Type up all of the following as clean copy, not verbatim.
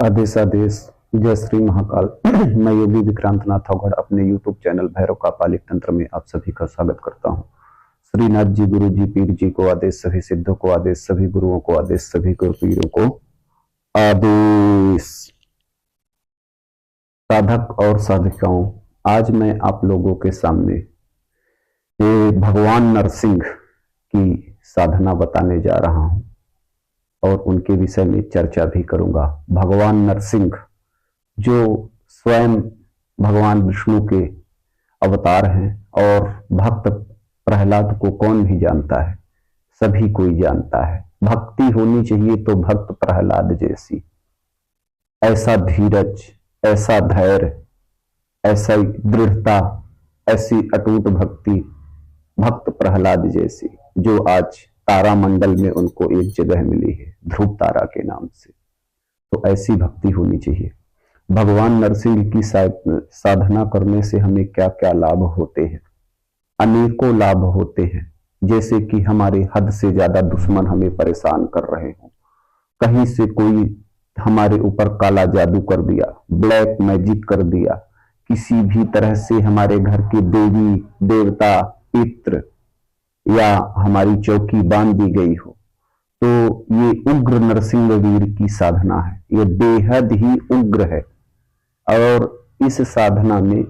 आदेश आदेश। जय श्री महाकाल। मैं योगी विक्रांत नाथागढ़ अपने यूट्यूब चैनल भैरव का पालिक तंत्र में आप सभी का स्वागत करता हूँ। श्रीनाथ जी, गुरु जी, पीर जी को आदेश, सभी सिद्धों को आदेश, सभी गुरुओं को आदेश, सभी गुरु पीरों को आदेश। साधक और साधिकाओं, आज मैं आप लोगों के सामने भगवान नरसिंह की साधना बताने जा रहा हूं और उनके विषय में चर्चा भी करूंगा। भगवान नरसिंह जो स्वयं भगवान विष्णु के अवतार हैं और भक्त प्रहलाद को कौन भी जानता है, सभी कोई जानता है। भक्ति होनी चाहिए तो भक्त प्रहलाद जैसी, ऐसा धीरज, ऐसा धैर्य, ऐसा दृढ़ता, ऐसी अटूट भक्ति भक्त प्रहलाद जैसी, जो आज तारामंडल में उनको एक जगह मिली है ध्रुव तारा के नाम से। तो ऐसी भक्ति होनी चाहिए। भगवान नरसिंह की साधना करने से हमें क्या क्या लाभ होते हैं? अनेकों लाभ होते हैं। जैसे कि हमारे हद से ज्यादा दुश्मन हमें परेशान कर रहे हो, कहीं से कोई हमारे ऊपर काला जादू कर दिया, ब्लैक मैजिक कर दिया, किसी भी तरह से हमारे घर के देवी देवता पित्र या हमारी चौकी बांध दी गई हो, तो ये उग्र नरसिंह वीर की साधना है। ये बेहद ही उग्र है और इस साधना में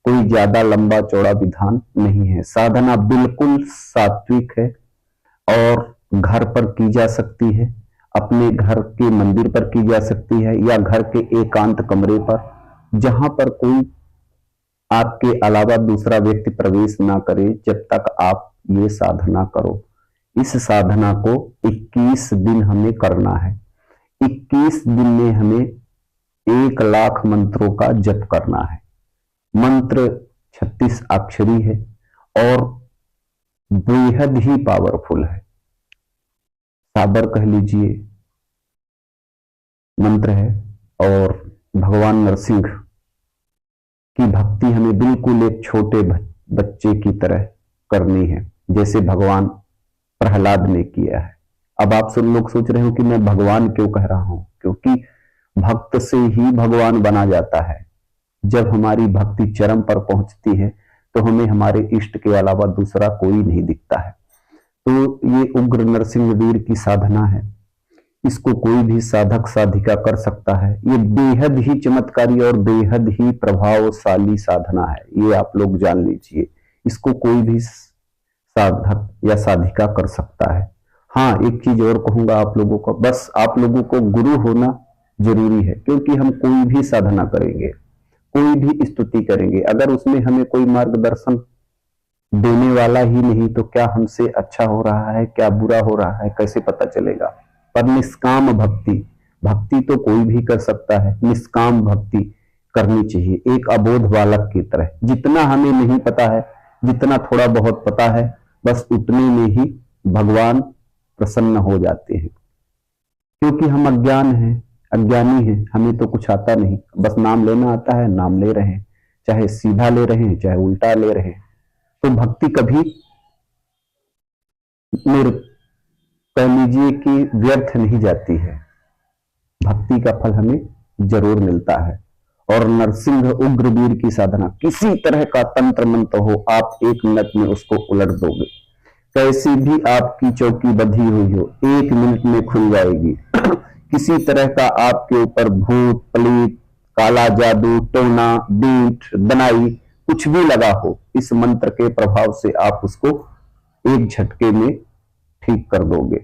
कोई ज्यादा लंबा चौड़ा विधान नहीं है। साधना बिल्कुल सात्विक है और घर पर की जा सकती है, अपने घर के मंदिर पर की जा सकती है या घर के एकांत कमरे पर, जहां पर कोई आपके अलावा दूसरा व्यक्ति प्रवेश ना करे, जब तक आप ये साधना करो। इस साधना को 21 दिन हमें करना है। 21 दिन में हमें 1 लाख मंत्रों का जप करना है। मंत्र 36 अक्षरी है और बेहद ही पावरफुल है। साबर कह लीजिए मंत्र है और भगवान नरसिंह की भक्ति हमें बिल्कुल एक छोटे बच्चे की तरह करनी है, जैसे भगवान प्रहलाद ने किया है। अब आप सब लोग सोच रहे हो कि मैं भगवान क्यों कह रहा हूं? क्योंकि भक्त से ही भगवान बना जाता है। जब हमारी भक्ति चरम पर पहुंचती है तो हमें हमारे इष्ट के अलावा दूसरा कोई नहीं दिखता है। तो ये उग्र नरसिंह वीर की साधना है। इसको कोई भी साधक साधिका कर सकता है। ये बेहद ही चमत्कारी और बेहद ही प्रभावशाली साधना है, ये आप लोग जान लीजिए। इसको कोई भी साधक या साधिका कर सकता है। हाँ, एक चीज और कहूंगा आप लोगों को, बस आप लोगों को गुरु होना जरूरी है, क्योंकि हम कोई भी साधना करेंगे, कोई भी स्तुति करेंगे, अगर उसमें हमें कोई मार्गदर्शन देने वाला ही नहीं तो क्या हमसे अच्छा हो रहा है, क्या बुरा हो रहा है, कैसे पता चलेगा? पर निष्काम भक्ति, भक्ति तो कोई भी कर सकता है, निष्काम भक्ति करनी चाहिए, एक अबोध बालक की तरह। जितना हमें नहीं पता है, जितना थोड़ा बहुत पता है, बस उतने में ही भगवान प्रसन्न हो जाते हैं। क्योंकि हम अज्ञान हैं, अज्ञानी हैं, हमें तो कुछ आता नहीं, बस नाम लेना आता है, नाम ले रहे हैं, चाहे सीधा ले रहे हैं चाहे उल्टा ले रहे हैं। तो भक्ति कभी कह लीजिए कि व्यर्थ नहीं जाती है, भक्ति का फल हमें जरूर मिलता है। और नरसिंह उग्रवीर की साधना, किसी तरह का तंत्र मंत्र हो, आप 1 मिनट में उसको उलट दोगे। कैसी भी आपकी चौकी बंधी हुई हो, 1 मिनट में खुल जाएगी। किसी तरह का आपके ऊपर भूत प्रेत, काला जादू, टोना, बीट, दनाई कुछ भी लगा हो, इस मंत्र के प्रभाव से आप उसको एक झटके में ठीक कर दोगे।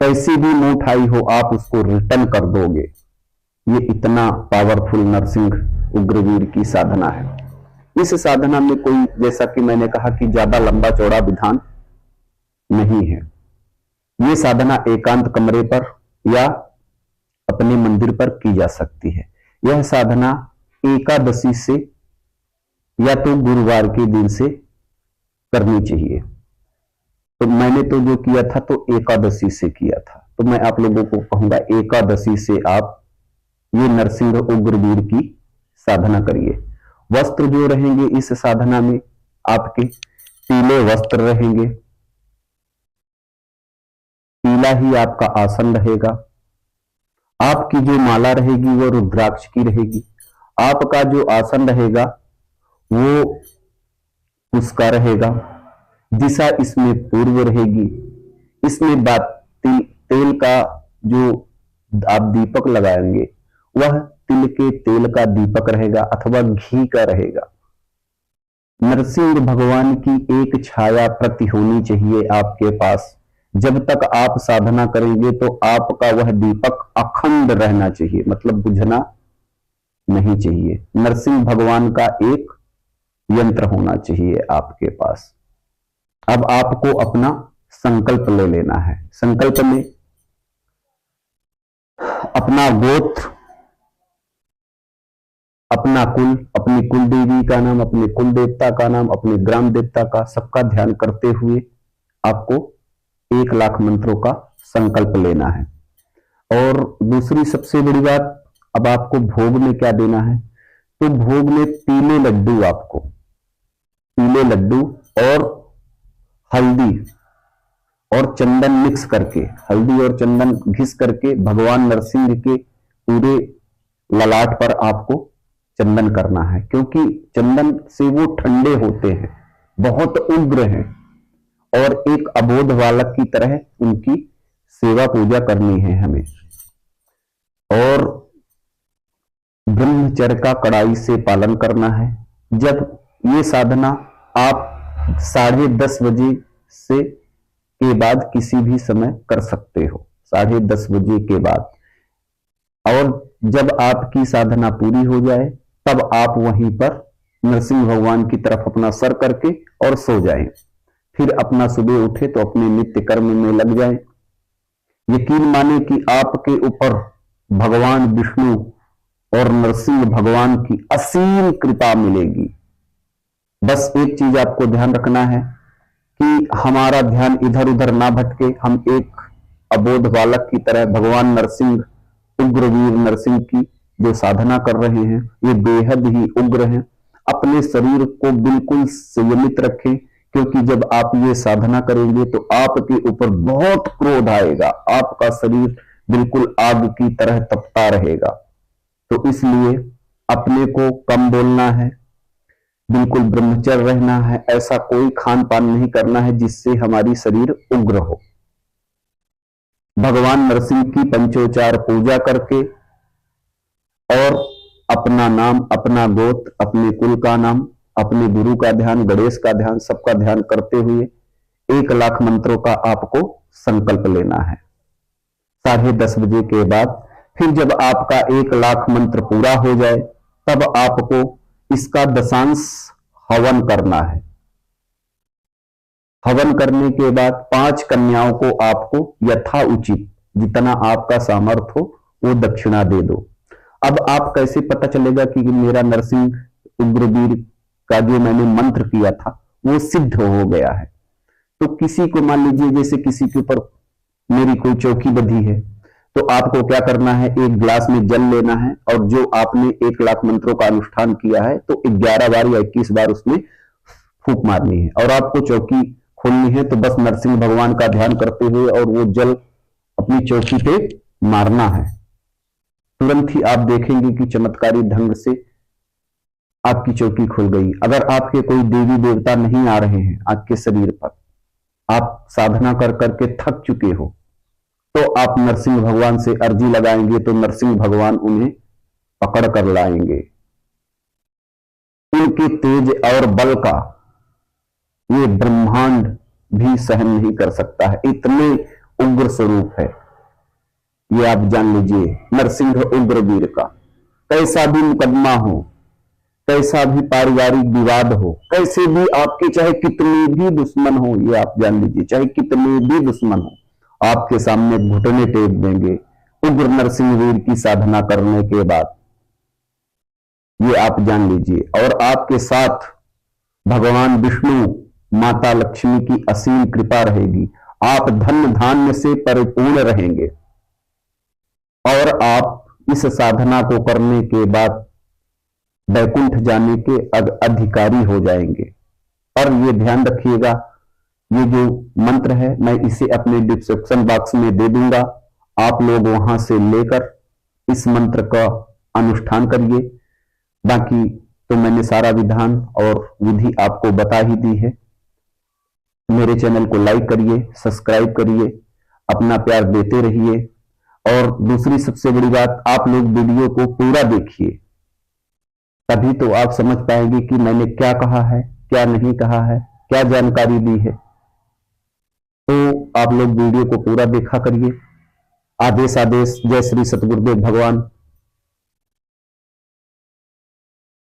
कैसी भी नोट आई हो, आप उसको रिटर्न कर दोगे। ये इतना पावरफुल नरसिंह उग्रवीर की साधना है। इस साधना में कोई, जैसा कि मैंने कहा, कि ज्यादा लंबा चौड़ा विधान नहीं है। ये साधना एकांत कमरे पर या अपने मंदिर पर की जा सकती है। यह साधना एकादशी से या तो गुरुवार के दिन से करनी चाहिए। तो मैंने तो जो किया था तो एकादशी से किया था, तो मैं आप लोगों को कहूंगा एकादशी से आप ये नरसिंह उग्रवीर की साधना करिए। वस्त्र जो रहेंगे इस साधना में आपके पीले वस्त्र रहेंगे, पीला ही आपका आसन रहेगा आपकी जो माला रहेगी वो रुद्राक्ष की रहेगी। आपका जो आसन रहेगा वो उसका रहेगा। दिशा इसमें पूर्व रहेगी। इसमें तेल का जो आप दीपक लगाएंगे वह तिल के तेल का दीपक रहेगा अथवा घी का रहेगा। नरसिंह भगवान की एक छाया प्रति होनी चाहिए आपके पास। जब तक आप साधना करेंगे तो आपका वह दीपक अखंड रहना चाहिए, मतलब बुझना नहीं चाहिए। नरसिंह भगवान का एक यंत्र होना चाहिए आपके पास। अब आपको अपना संकल्प ले लेना है। संकल्प में अपना गोत्र, अपना कुल, अपनी कुल देवी का नाम, अपने कुल देवता का नाम, अपने ग्राम देवता का, सबका ध्यान करते हुए आपको 1 लाख मंत्रों का संकल्प लेना है। और दूसरी सबसे बड़ी बात, अब आपको भोग में क्या देना है, तो भोग में पीले लड्डू, आपको पीले लड्डू और हल्दी और चंदन मिक्स करके, हल्दी और चंदन घिस करके भगवान नरसिंह के पूरे ललाट पर आपको चंदन करना है, क्योंकि चंदन से वो ठंडे होते हैं, बहुत उग्र हैं, और एक अबोध बालक की तरह उनकी सेवा पूजा करनी है हमें। और ब्रह्मचर्य का कड़ाई से पालन करना है। जब ये साधना आप 10:30 बजे से के बाद किसी भी समय कर सकते हो, 10:30 बजे के बाद। और जब आपकी साधना पूरी हो जाए तब आप वहीं पर नरसिंह भगवान की तरफ अपना सर करके और सो जाएं। फिर अपना सुबह उठे तो अपने नित्य कर्म में लग जाएं। यकीन माने कि आपके ऊपर भगवान विष्णु और नरसिंह भगवान की असीम कृपा मिलेगी। बस एक चीज आपको ध्यान रखना है कि हमारा ध्यान इधर उधर ना भटके। हम एक अबोध बालक की तरह भगवान नरसिंह, उग्रवीर नरसिंह की जो साधना कर रहे हैं, ये बेहद ही उग्र हैं। अपने शरीर को बिल्कुल संयमित रखें, क्योंकि जब आप ये साधना करेंगे तो आपके ऊपर बहुत क्रोध आएगा, आपका शरीर बिल्कुल आग की तरह तपता रहेगा। तो इसलिए अपने को कम बोलना है, बिल्कुल ब्रह्मचर्य रहना है, ऐसा कोई खान पान नहीं करना है जिससे हमारी शरीर उग्र हो। भगवान नरसिंह की पंचोचार पूजा करके और अपना नाम, अपना गोत्र, अपने कुल का नाम, अपने गुरु का ध्यान, गणेश का ध्यान, सबका ध्यान करते हुए 1 लाख मंत्रों का आपको संकल्प लेना है 10:30 बजे के बाद। फिर जब आपका 1 लाख मंत्र पूरा हो जाए तब आपको इसका दशांश हवन करना है। हवन करने के बाद 5 कन्याओं को आपको यथा उचित, जितना आपका सामर्थ्य हो, वो दक्षिणा दे दो। अब आप कैसे पता चलेगा कि मेरा नरसिंह उग्रवीर का जो मैंने मंत्र किया था वो सिद्ध हो गया है? तो किसी को मान लीजिए, जैसे किसी के ऊपर मेरी कोई चौकी बंधी है, तो आपको क्या करना है, एक गिलास में जल लेना है और जो आपने 1 लाख मंत्रों का अनुष्ठान किया है तो 11 बार या 21 बार उसमें फूंक मारनी है। और आपको चौकी खोलनी है तो बस नरसिंह भगवान का ध्यान करते हुए और वो जल अपनी चौकी पे मारना है। तुरंत ही आप देखेंगे कि चमत्कारी ढंग से आपकी चौकी खुल गई। अगर आपके कोई देवी देवता नहीं आ रहे हैं आपके शरीर पर, आप साधना कर करके थक चुके हो, तो आप नरसिंह भगवान से अर्जी लगाएंगे तो नरसिंह भगवान उन्हें पकड़ कर लाएंगे। उनके तेज और बल का ये ब्रह्मांड भी सहन नहीं कर सकता है, इतने उग्र स्वरूप है ये। आप जान लीजिए, नरसिंह उग्रवीर का कैसा भी मुकदमा हो, कैसा भी पारिवारिक विवाद हो, कैसे भी आपके चाहे कितने भी दुश्मन हो, ये आप जान लीजिए, चाहे कितने भी दुश्मन हो, आपके सामने घुटने टेक देंगे उग्र नरसिंह वीर की साधना करने के बाद, ये आप जान लीजिए। और आपके साथ भगवान विष्णु, माता लक्ष्मी की असीम कृपा रहेगी। आप धन धान्य से परिपूर्ण रहेंगे और आप इस साधना को करने के बाद वैकुंठ जाने के अधिकारी हो जाएंगे। और ये ध्यान रखिएगा, ये जो मंत्र है मैं इसे अपने डिस्क्रिप्शन बॉक्स में दे दूंगा, आप लोग वहां से लेकर इस मंत्र का अनुष्ठान करिए। बाकी तो मैंने सारा विधान और विधि आपको बता ही दी है। मेरे चैनल को लाइक करिए, सब्सक्राइब करिए, अपना प्यार देते रहिए। और दूसरी सबसे बड़ी बात, आप लोग वीडियो को पूरा देखिए, तभी तो आप समझ पाएंगे कि मैंने क्या कहा है, क्या नहीं कहा है, क्या जानकारी दी है। तो आप लोग वीडियो को पूरा देखा करिए। आदेश आदेश। जय श्री सतगुरुदेव भगवान।